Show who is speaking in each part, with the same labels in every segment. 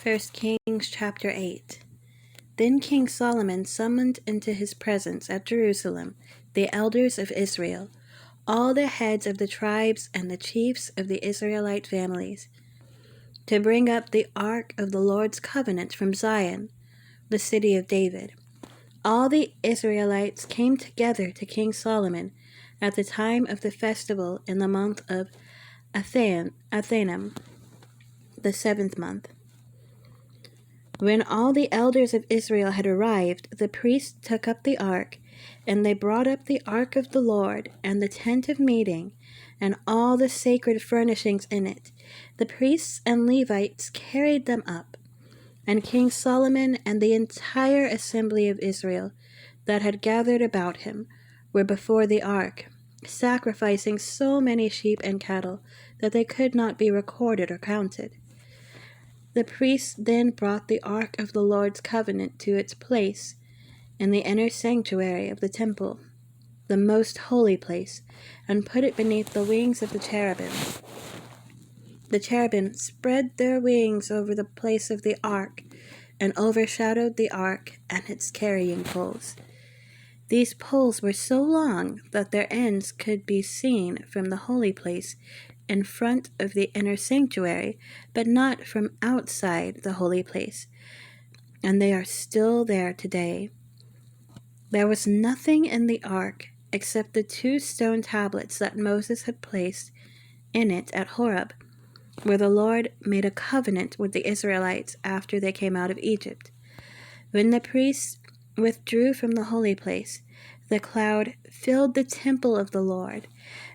Speaker 1: 1 Kings chapter 8. Then King Solomon summoned into his presence at Jerusalem the elders of Israel, all the heads of the tribes and the chiefs of the Israelite families, to bring up the ark of the Lord's covenant from Zion, the city of David. All the Israelites came together to King Solomon at the time of the festival in the month of Athanim, the 7th month. When all the elders of Israel had arrived, the priests took up the ark, and they brought up the ark of the Lord, and the tent of meeting, and all the sacred furnishings in it. The priests and Levites carried them up, and King Solomon and the entire assembly of Israel that had gathered about him were before the ark, sacrificing so many sheep and cattle that they could not be recorded or counted. The priests then brought the ark of the Lord's covenant to its place in the inner sanctuary of the temple, the most holy place, and put it beneath the wings of the cherubim. The cherubim spread their wings over the place of the ark and overshadowed the ark and its carrying poles. These poles were so long that their ends could be seen from the holy place in front of the inner sanctuary, but not from outside the holy place, and they are still there today. There was nothing in the ark except the 2 stone tablets that Moses had placed in it at Horeb, where the Lord made a covenant with the Israelites after they came out of Egypt. When the priests withdrew from the holy place, the cloud filled the temple of the Lord,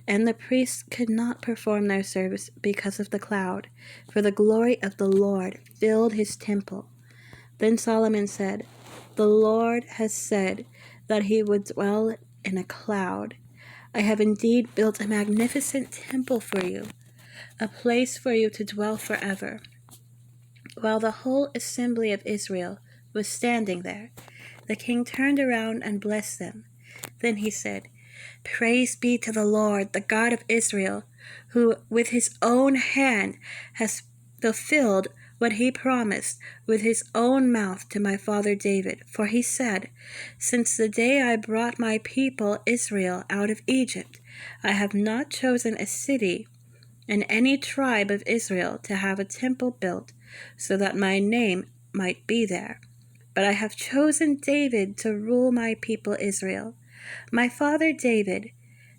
Speaker 1: and the priests could not perform their service because of the cloud, for the glory of the Lord filled his temple. Then Solomon said, "The Lord has said that he would dwell in a cloud. I have indeed built a magnificent temple for you, a place for you to dwell forever." While the whole assembly of Israel was standing there, the king turned around and blessed them. Then he said, "Praise be to the Lord, the God of Israel, who with his own hand has fulfilled what he promised with his own mouth to my father David. For he said, 'Since the day I brought my people Israel out of Egypt, I have not chosen a city in any tribe of Israel to have a temple built, so that my name might be there. But I have chosen David to rule my people Israel.' My father David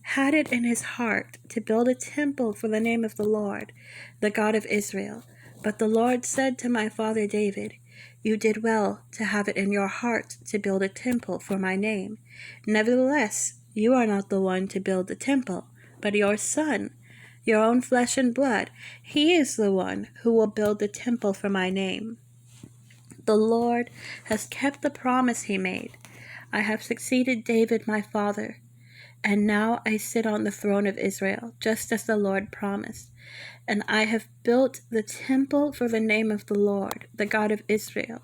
Speaker 1: had it in his heart to build a temple for the name of the Lord, the God of Israel. But the Lord said to my father David, 'You did well to have it in your heart to build a temple for my name. Nevertheless, you are not the one to build the temple, but your son, your own flesh and blood. He is the one who will build the temple for my name.' The Lord has kept the promise he made. I have succeeded David my father, and now I sit on the throne of Israel, just as the Lord promised. And I have built the temple for the name of the Lord, the God of Israel.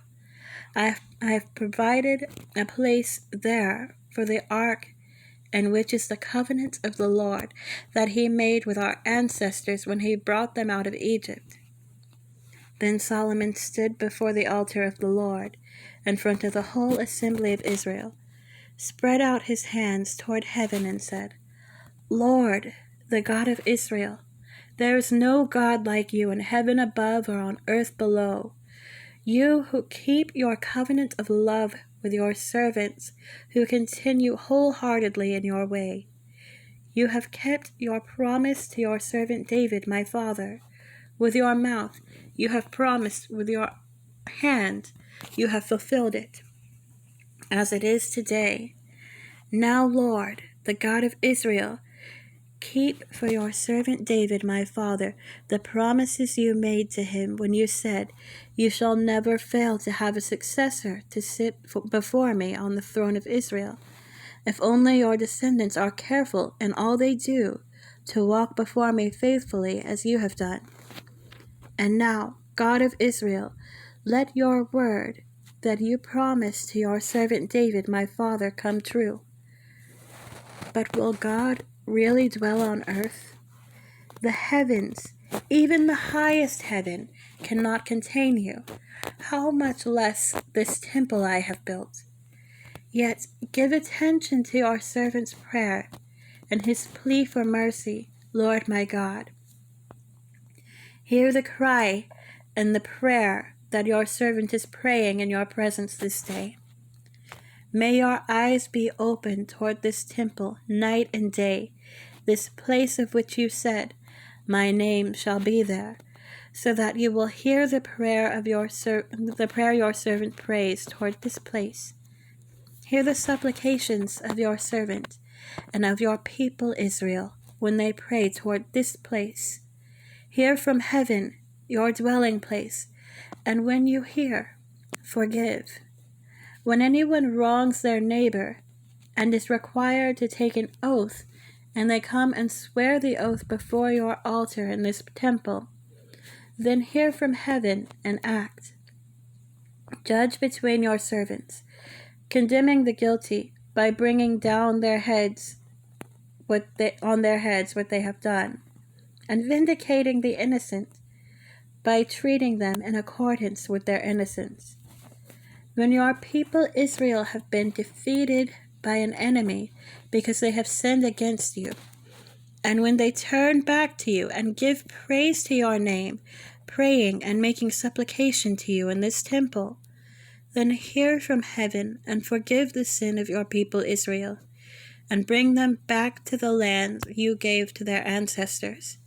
Speaker 1: I have provided a place there for the ark, in which is the covenant of the Lord that he made with our ancestors when he brought them out of Egypt." Then Solomon stood before the altar of the Lord, in front of the whole assembly of Israel, spread out his hands toward heaven, and said, "Lord, the God of Israel, there is no God like you in heaven above or on earth below. You who keep your covenant of love with your servants, who continue wholeheartedly in your way. You have kept your promise to your servant David, my father. With your mouth you have promised, with your hand you have fulfilled it, as it is today. Now, Lord, the God of Israel, keep for your servant David, my father, the promises you made to him when you said, 'You shall never fail to have a successor to sit before me on the throne of Israel.' If only your descendants are careful in all they do to walk before me faithfully as you have done. And now, God of Israel, let your word that you promised to your servant David, my father, come true." But will God really dwell on earth? The heavens, even the highest heaven, cannot contain you, how much less this temple I have built? Yet give attention to your servant's prayer and his plea for mercy, Lord my God. Hear the cry and the prayer that your servant is praying in your presence this day. May your eyes be open toward this temple night and day, this place of which you said, my name shall be there, so that you will hear the prayer of your servant prays toward this place. Hear the supplications of your servant and of your people Israel when they pray toward this place. Hear from heaven, your dwelling place, and when you hear, forgive. When anyone wrongs their neighbor and is required to take an oath, and they come and swear the oath before your altar in this temple, then hear from heaven and act. Judge between your servants, condemning the guilty by bringing down their heads what they have done, and vindicating the innocent by treating them in accordance with their innocence. When your people Israel have been defeated by an enemy because they have sinned against you, and when they turn back to you and give praise to your name, praying and making supplication to you in this temple, then hear from heaven and forgive the sin of your people Israel, and bring them back to the land you gave to their ancestors.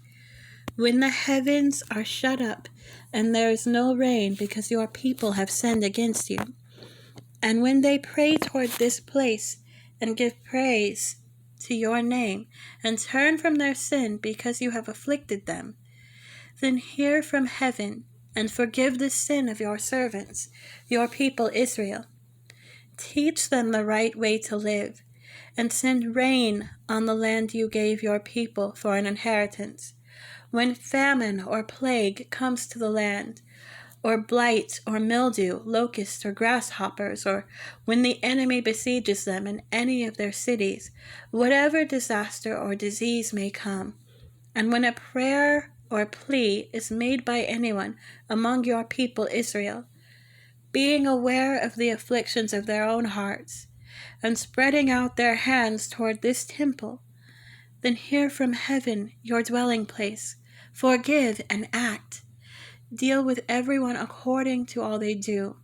Speaker 1: When the heavens are shut up and there is no rain because your people have sinned against you, and when they pray toward this place and give praise to your name and turn from their sin because you have afflicted them, then hear from heaven and forgive the sin of your servants, your people Israel. Teach them the right way to live, and send rain on the land you gave your people for an inheritance. When famine or plague comes to the land, or blight or mildew, locusts or grasshoppers, or when the enemy besieges them in any of their cities, whatever disaster or disease may come, and when a prayer or plea is made by anyone among your people Israel, being aware of the afflictions of their own hearts, and spreading out their hands toward this temple, then hear from heaven, your dwelling place, forgive and act. Deal with everyone according to all they do,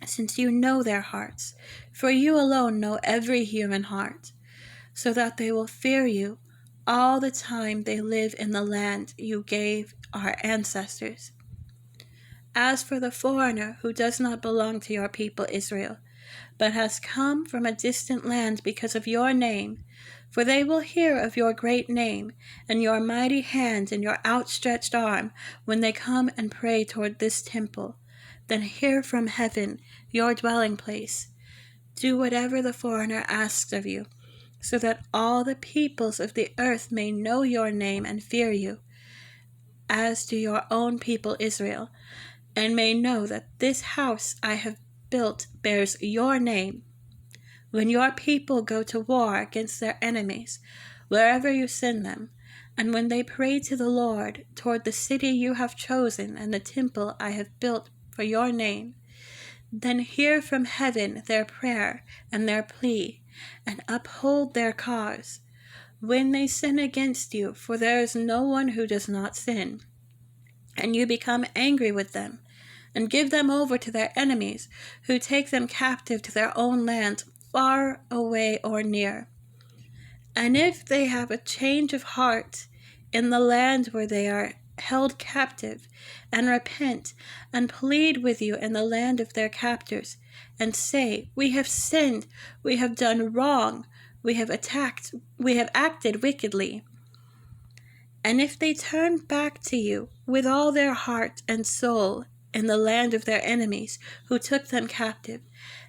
Speaker 1: since you know their hearts, for you alone know every human heart, so that they will fear you all the time they live in the land you gave our ancestors. As for the foreigner who does not belong to your people Israel, but has come from a distant land because of your name, for they will hear of your great name and your mighty hand and your outstretched arm when they come and pray toward this temple, then hear from heaven, your dwelling place. Do whatever the foreigner asks of you, so that all the peoples of the earth may know your name and fear you, as do your own people Israel, and may know that this house I have built bears your name. When your people go to war against their enemies, wherever you send them, and when they pray to the Lord toward the city you have chosen and the temple I have built for your name, then hear from heaven their prayer and their plea, and uphold their cause. When they sin against you, for there is no one who does not sin, and you become angry with them, and give them over to their enemies, who take them captive to their own land, far away or near. And if they have a change of heart in the land where they are held captive, and repent, and plead with you in the land of their captors, and say, we have sinned, we have done wrong, we have acted wickedly. And if they turn back to you with all their heart and soul in the land of their enemies who took them captive,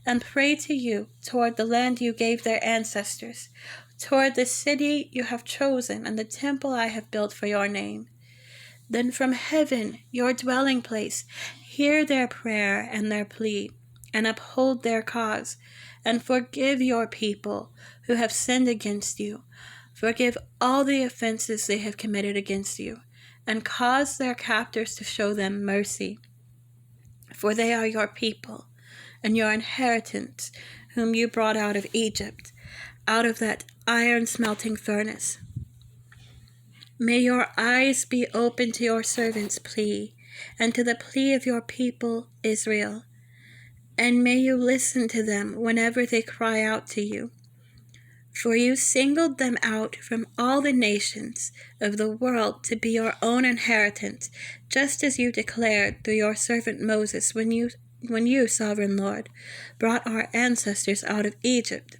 Speaker 1: and pray to you toward the land you gave their ancestors, toward the city you have chosen and the temple I have built for your name, then from heaven, your dwelling place, hear their prayer and their plea, and uphold their cause, and forgive your people who have sinned against you. Forgive all the offenses they have committed against you, and cause their captors to show them mercy. For they are your people, and your inheritance, whom you brought out of Egypt, out of that iron-smelting furnace. May your eyes be open to your servant's plea, and to the plea of your people Israel, and may you listen to them whenever they cry out to you. For you singled them out from all the nations of the world to be your own inheritance, just as you declared through your servant Moses when you, sovereign Lord, brought our ancestors out of Egypt.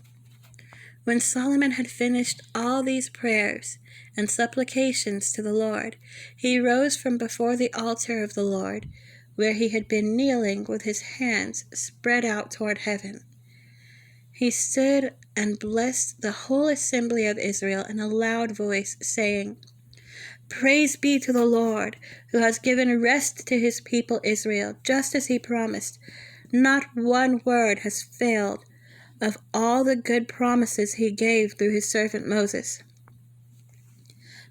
Speaker 1: When Solomon had finished all these prayers and supplications to the Lord, he rose from before the altar of the Lord, where he had been kneeling with his hands spread out toward heaven. He stood and blessed the whole assembly of Israel in a loud voice, saying, Praise be to the Lord, who has given rest to his people Israel, just as he promised. Not one word has failed of all the good promises he gave through his servant Moses.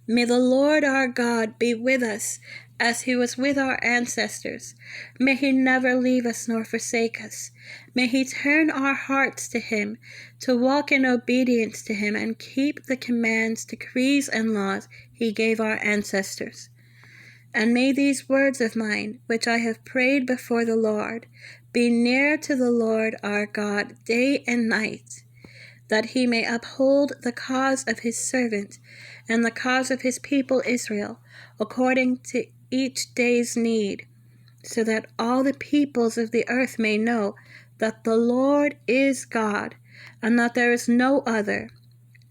Speaker 1: May the Lord our God be with us as he was with our ancestors. May he never leave us nor forsake us. May he turn our hearts to him, to walk in obedience to him and keep the commands, decrees, and laws he gave our ancestors. And may these words of mine, which I have prayed before the Lord, be near to the Lord our God day and night, that he may uphold the cause of his servant and the cause of his people Israel, according to each day's need, so that all the peoples of the earth may know that the Lord is God, and that there is no other.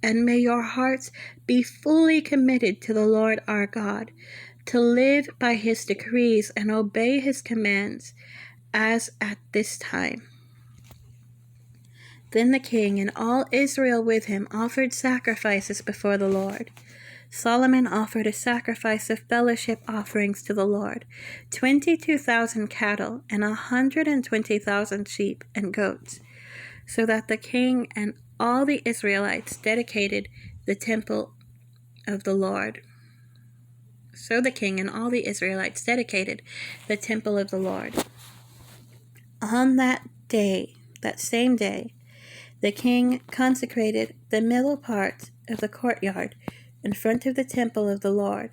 Speaker 1: And may your hearts be fully committed to the Lord our God, to live by his decrees and obey his commands, as at this time. Then the king and all Israel with him offered sacrifices before the Lord. Solomon offered a sacrifice of fellowship offerings to the Lord, 22,000 cattle and 120,000 sheep and goats, so that the king and all the Israelites dedicated the temple of the Lord. So the king and all the Israelites dedicated the temple of the Lord. On that day, that same day, the king consecrated the middle part of the courtyard in front of the temple of the Lord,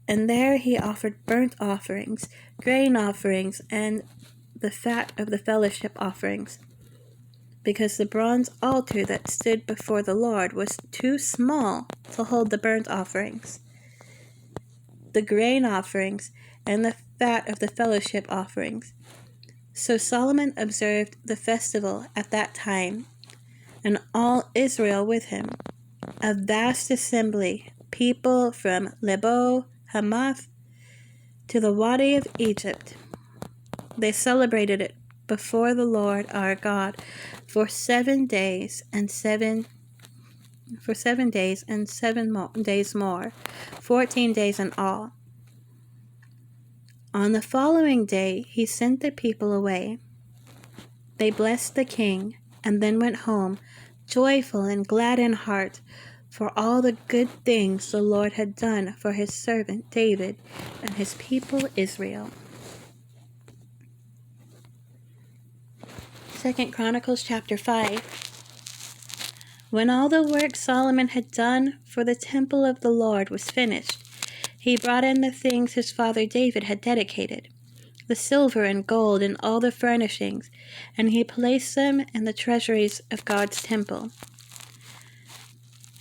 Speaker 1: and there he offered burnt offerings, grain offerings, and the fat of the fellowship offerings, because the bronze altar that stood before the Lord was too small to hold the burnt offerings, the grain offerings, and the fat of the fellowship offerings. So Solomon observed the festival at that time, and all Israel with him, a vast assembly, people from Lebo Hamath to the Wadi of Egypt. They celebrated it before the Lord our God for 7 days and 7 days more, 14 days in all. On the following day he sent the people away. They blessed the king and then went home, joyful and glad in heart, for all the good things the Lord had done for his servant David and his people Israel. 2 Chronicles chapter 5. When all the work Solomon had done for the temple of the Lord was finished, he brought in the things his father David had dedicated, the silver and gold and all the furnishings, and he placed them in the treasuries of God's temple.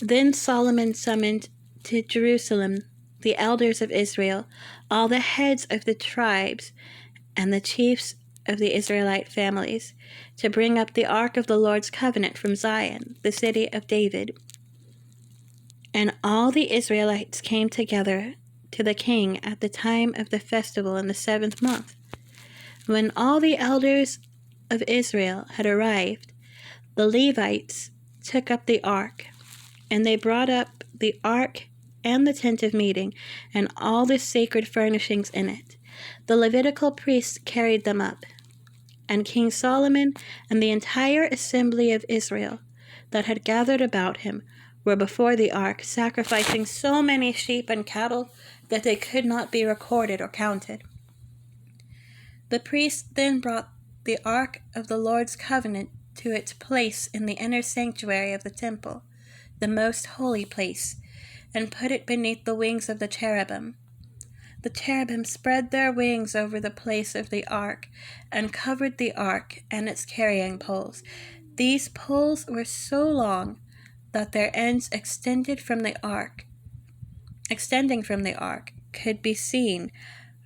Speaker 1: Then Solomon summoned to Jerusalem the elders of Israel, all the heads of the tribes, and the chiefs of the Israelite families, to bring up the ark of the Lord's covenant from Zion, the city of David. And all the Israelites came together to the king at the time of the festival in the 7th month. When all the elders of Israel had arrived, the Levites took up the ark, and they brought up the ark and the tent of meeting and all the sacred furnishings in it. The Levitical priests carried them up, and King Solomon and the entire assembly of Israel that had gathered about him were before the ark, sacrificing so many sheep and cattle that they could not be recorded or counted. The priest then brought the ark of the Lord's covenant to its place in the inner sanctuary of the temple, the most holy place, and put it beneath the wings of the cherubim. The cherubim spread their wings over the place of the ark and covered the ark and its carrying poles. These poles were so long that their ends extending from the ark, could be seen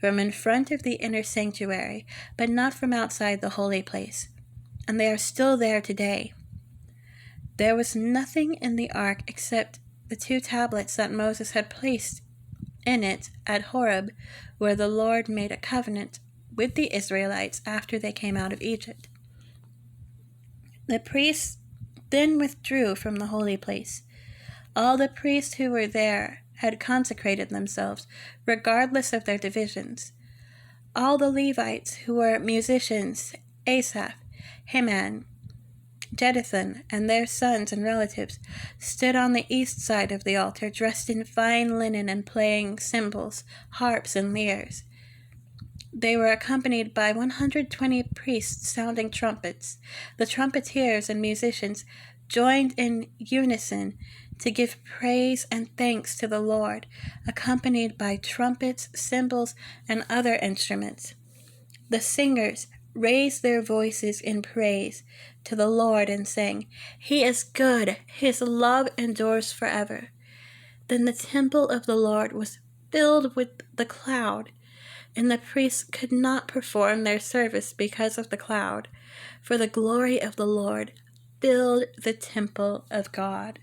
Speaker 1: from in front of the inner sanctuary, but not from outside the holy place, and they are still there today. There was nothing in the ark except the 2 tablets that Moses had placed in it at Horeb, where the Lord made a covenant with the Israelites after they came out of Egypt. The priests then withdrew from the holy place. All the priests who were there had consecrated themselves, regardless of their divisions. All the Levites who were musicians, Asaph, Heman, Jeduthun, and their sons and relatives, stood on the east side of the altar, dressed in fine linen and playing cymbals, harps, and lyres. They were accompanied by 120 priests sounding trumpets. The trumpeters and musicians joined in unison to give praise and thanks to the Lord, accompanied by trumpets, cymbals, and other instruments. The singers raised their voices in praise to the Lord and sang, "He is good, his love endures forever." Then the temple of the Lord was filled with the cloud, and the priests could not perform their service because of the cloud, for the glory of the Lord filled the temple of God.